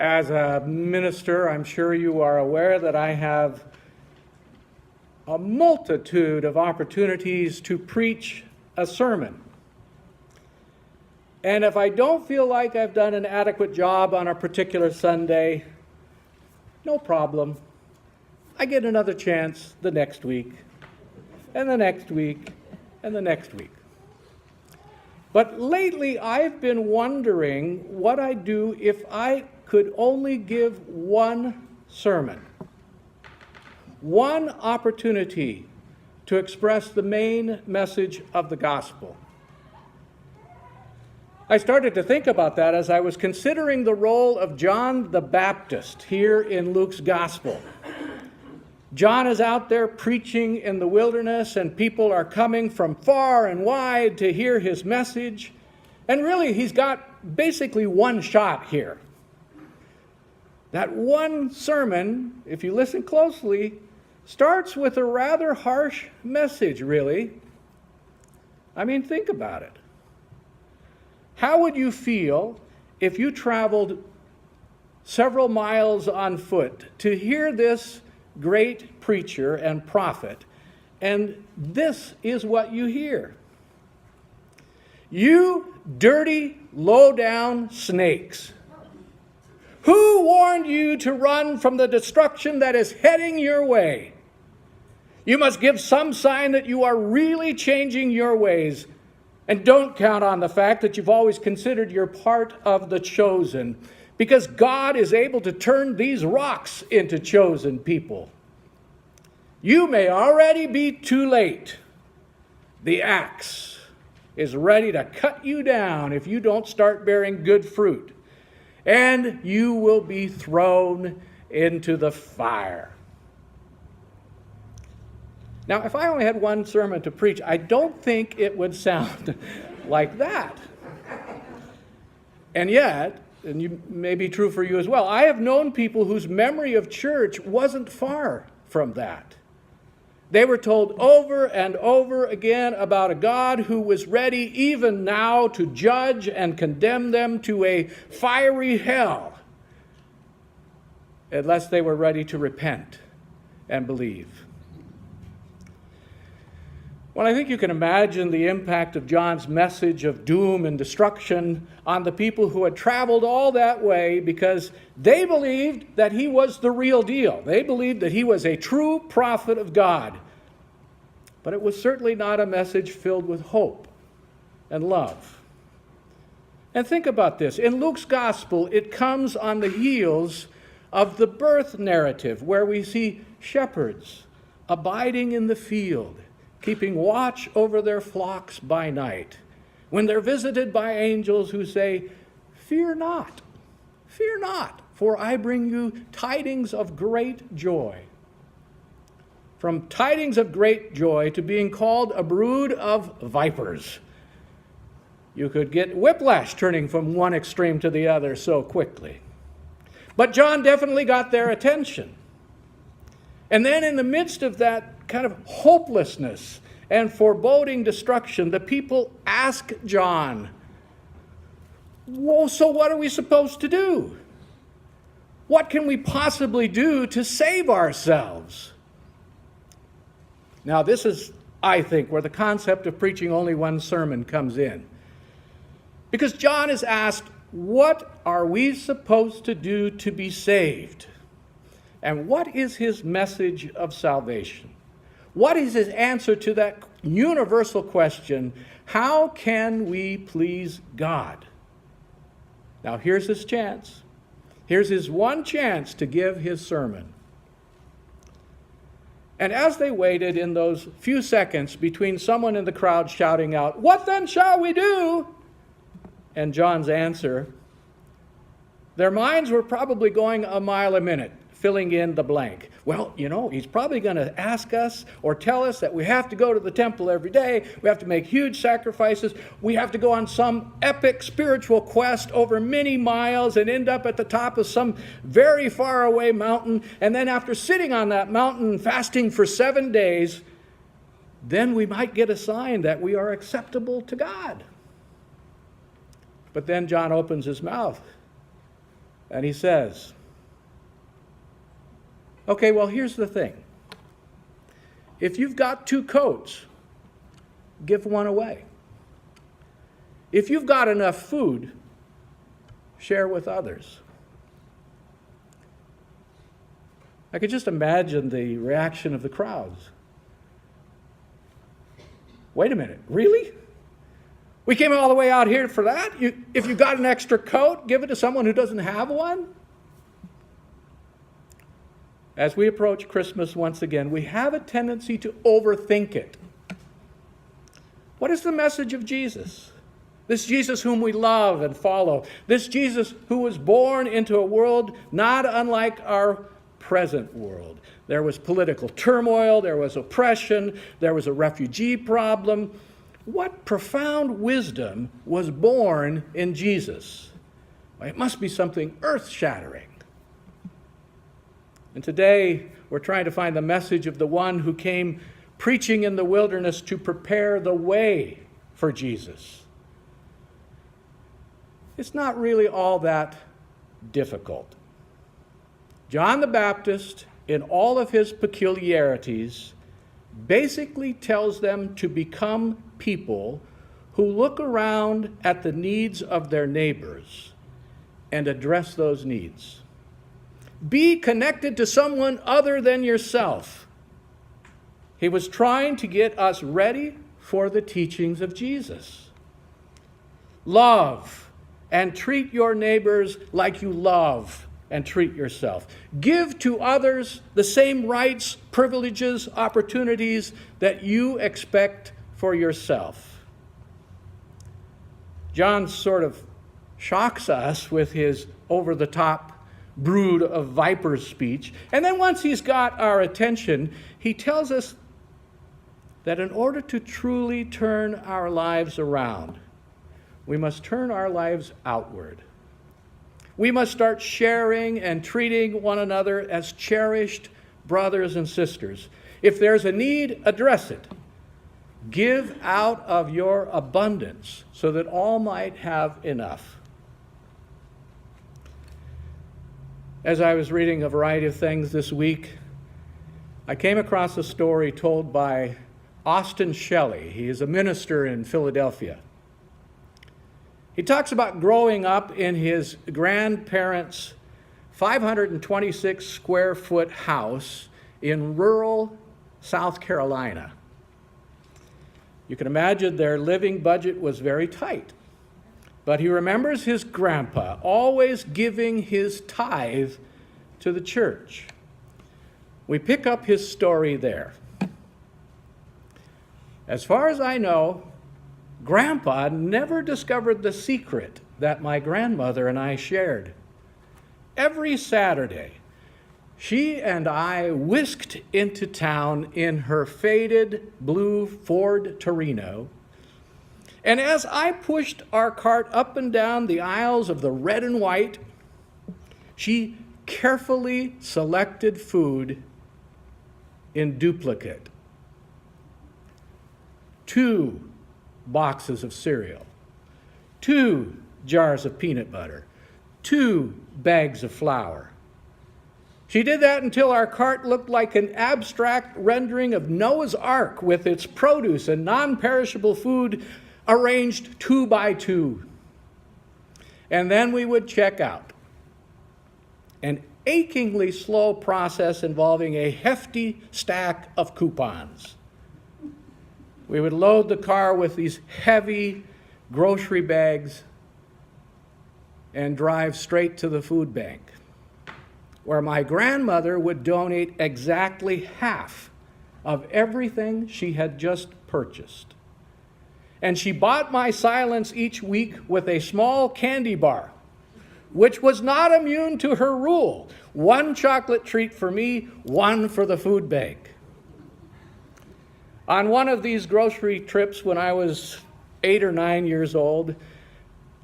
As a minister, I'm sure you are aware that I have a multitude of opportunities to preach a sermon. And if I don't feel like I've done an adequate job on a particular Sunday, no problem. I get another chance the next week, and the next week, and the next week. But lately, I've been wondering what I'd do if I could only give one sermon, one opportunity to express the main message of the gospel. I started to think about that as I was considering the role of John the Baptist here in Luke's gospel. John is out there preaching in the wilderness, and people are coming from far and wide to hear his message. And really, he's got basically one shot here. That one sermon, if you listen closely, starts with a rather harsh message, really. I mean, think about it. How would you feel if you traveled several miles on foot to hear this great preacher and prophet, and this is what you hear? You dirty, low-down snakes. Who warned you to run from the destruction that is heading your way? You must give some sign that you are really changing your ways, and don't count on the fact that you've always considered you're part of the chosen, because God is able to turn these rocks into chosen people. You may already be too late. The axe is ready to cut you down if you don't start bearing good fruit, and you will be thrown into the fire. Now, if I only had one sermon to preach, I don't think it would sound like that. And yet, and you may be true for you as well, I have known people whose memory of church wasn't far from that. They were told over and over again about a God who was ready even now to judge and condemn them to a fiery hell unless they were ready to repent and believe. Well, I think you can imagine the impact of John's message of doom and destruction on the people who had traveled all that way because they believed that he was the real deal. They believed that he was a true prophet of God. But it was certainly not a message filled with hope and love. And think about this. In Luke's gospel, it comes on the heels of the birth narrative, where we see shepherds abiding in the field, keeping watch over their flocks by night, when they're visited by angels who say, fear not, for I bring you tidings of great joy. From tidings of great joy to being called a brood of vipers. You could get whiplash turning from one extreme to the other so quickly. But John definitely got their attention. And then in the midst of that kind of hopelessness and foreboding destruction, the people ask John, well, so what are we supposed to do? What can we possibly do to save ourselves? Now, this is, I think, where the concept of preaching only one sermon comes in. Because John is asked, what are we supposed to do to be saved? And what is his message of salvation? What is his answer to that universal question, how can we please God? Now, here's his chance. Here's his one chance to give his sermon. And as they waited in those few seconds between someone in the crowd shouting out, what then shall we do? And John's answer, their minds were probably going a mile a minute, filling in the blank. Well, he's probably going to ask us or tell us that we have to go to the temple every day, we have to make huge sacrifices, we have to go on some epic spiritual quest over many miles and end up at the top of some very far away mountain, and then after sitting on that mountain and fasting for 7 days, then we might get a sign that we are acceptable to God. But then John opens his mouth And he says, okay, well, here's the thing. If you've got 2 coats, give one away. If you've got enough food, share with others. I could just imagine the reaction of the crowds. Wait a minute, really? We came all the way out here for that? If you've got an extra coat, give it to someone who doesn't have one? As we approach Christmas once again, we have a tendency to overthink it. What is the message of Jesus? This Jesus whom we love and follow. This Jesus who was born into a world not unlike our present world. There was political turmoil, there was oppression, there was a refugee problem. What profound wisdom was born in Jesus? Well, it must be something earth-shattering. And today, we're trying to find the message of the one who came preaching in the wilderness to prepare the way for Jesus. It's not really all that difficult. John the Baptist, in all of his peculiarities, basically tells them to become people who look around at the needs of their neighbors and address those needs. Be connected to someone other than yourself. He was trying to get us ready for the teachings of Jesus. Love and treat your neighbors like you love and treat yourself. Give to others the same rights, privileges, opportunities that you expect for yourself. John sort of shocks us with his over-the-top brood of vipers speech. And then once he's got our attention, he tells us that in order to truly turn our lives around, we must turn our lives outward. We must start sharing and treating one another as cherished brothers and sisters. If there's a need, address it. Give out of your abundance so that all might have enough. As I was reading a variety of things this week, I came across a story told by Austin Shelley. He is a minister in Philadelphia. He talks about growing up in his grandparents' 526 square foot house in rural South Carolina. You can imagine their living budget was very tight. But he remembers his grandpa always giving his tithe to the church. We pick up his story there. As far as I know, Grandpa never discovered the secret that my grandmother and I shared. Every Saturday, she and I whisked into town in her faded blue Ford Torino. And as I pushed our cart up and down the aisles of the red and white, she carefully selected food in duplicate. 2 boxes of cereal, 2 jars of peanut butter, 2 bags of flour. She did that until our cart looked like an abstract rendering of Noah's Ark with its produce and non-perishable food arranged 2 by 2. And then we would check out. An achingly slow process involving a hefty stack of coupons. We would load the car with these heavy grocery bags and drive straight to the food bank, where my grandmother would donate exactly half of everything she had just purchased. And she bought my silence each week with a small candy bar, which was not immune to her rule. 1 chocolate treat for me, 1 for the food bank. On one of these grocery trips when I was 8 or 9 years old,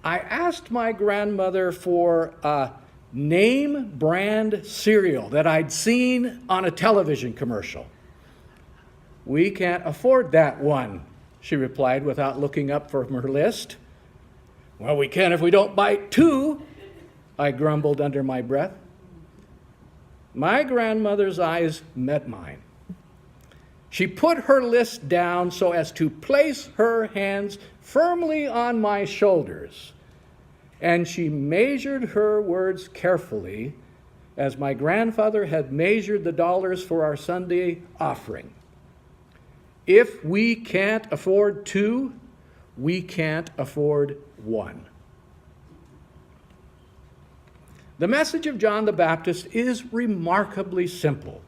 I asked my grandmother for a name brand cereal that I'd seen on a television commercial. "We can't afford that one," she replied without looking up from her list. "Well, we can if we don't buy 2. I grumbled under my breath. My grandmother's eyes met mine. She put her list down so as to place her hands firmly on my shoulders, and she measured her words carefully, as my grandfather had measured the dollars for our Sunday offering. If we can't afford two, we can't afford one. The message of John the Baptist is remarkably simple.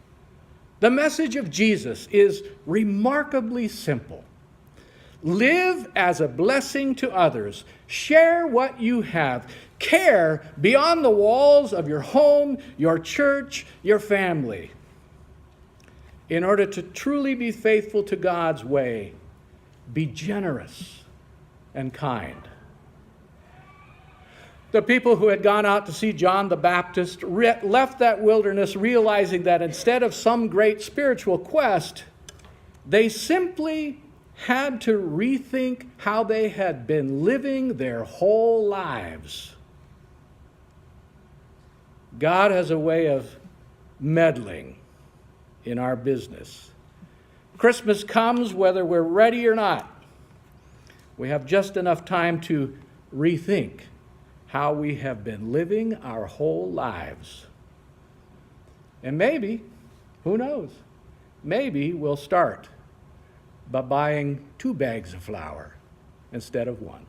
The message of Jesus is remarkably simple. Live as a blessing to others. Share what you have. Care beyond the walls of your home, your church, your family. In order to truly be faithful to God's way, be generous and kind. The people who had gone out to see John the Baptist left that wilderness realizing that instead of some great spiritual quest, they simply had to rethink how they had been living their whole lives. God has a way of meddling in our business. Christmas comes whether we're ready or not. We have just enough time to rethink how we have been living our whole lives. And maybe, who knows, maybe we'll start by buying 2 bags of flour instead of 1.